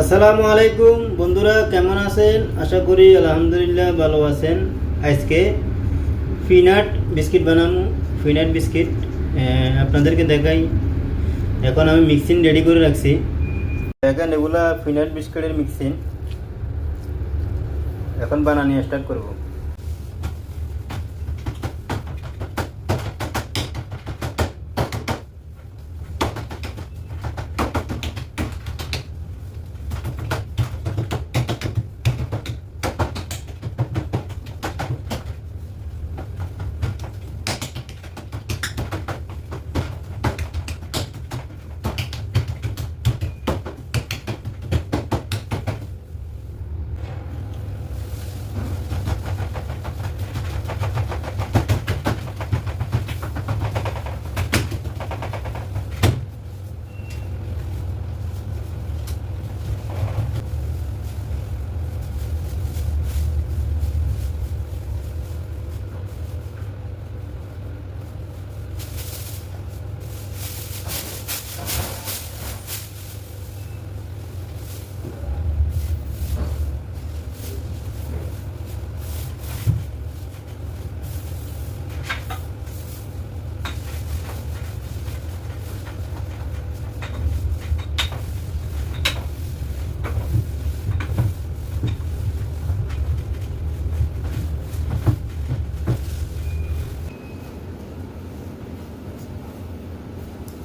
আসসালামু আলাইকুম বন্ধুরা, কেমন আছেন? আশা করি আলহামদুলিল্লাহ ভালো আছেন। আজকে পিনাট বিস্কিট বানাবো। পিনাট বিস্কিট আপনাদেরকে দেখাই। এখন আমি মিক্সিং রেডি করে রাখছি। দেখেন, এগুলা পিনাট বিস্কিটের মিক্সিং। এখন বানানি স্টার্ট করব।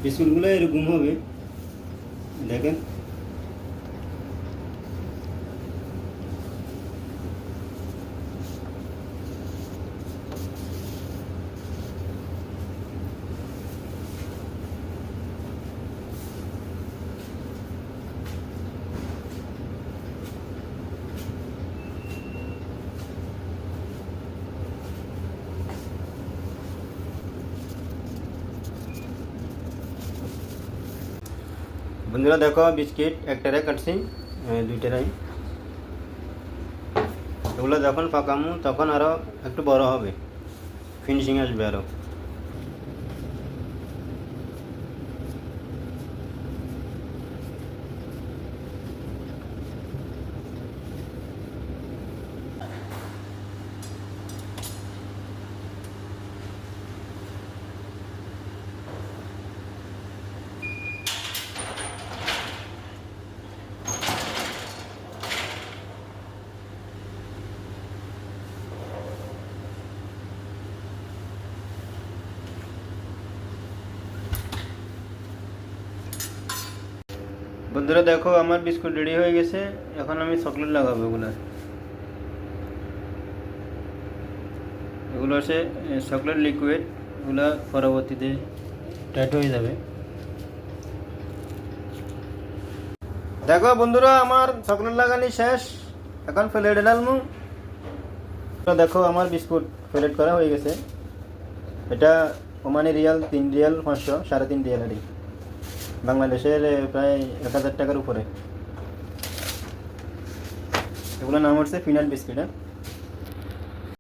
বিস্কুটগুলো এরকম হবে, দেখেন। বন্ধুরা দেখো, বিস্কিট একটারে কাটছি, দুইটারাই। এগুলো যখন পাকামু তখন আরও একটু বড় হবে, ফিনিশিং আসবে আরও। বন্ধুরা দেখো, আমার বিস্কুট রেডি হয়ে গেছে। এখন আমি চকলেট লাগাবো। এগুলো হচ্ছে চকলেট লিকুইড। এগুলো পরবর্তীতে টাইট হয়ে যাবে। দেখো বন্ধুরা, আমার চকলেট লাগানি শেষ। এখন প্লেটে ঢালবো। দেখো, আমার বিস্কুট প্লেট করা হয়ে গেছে। এটা ওমানি রিয়াল 3 রিয়াল 500, 3.5 রিয়াল আর বাংলাদেশের প্রায় 1000 টাকার উপরে। এগুলোর নাম হচ্ছে পিনাট বিস্কিট।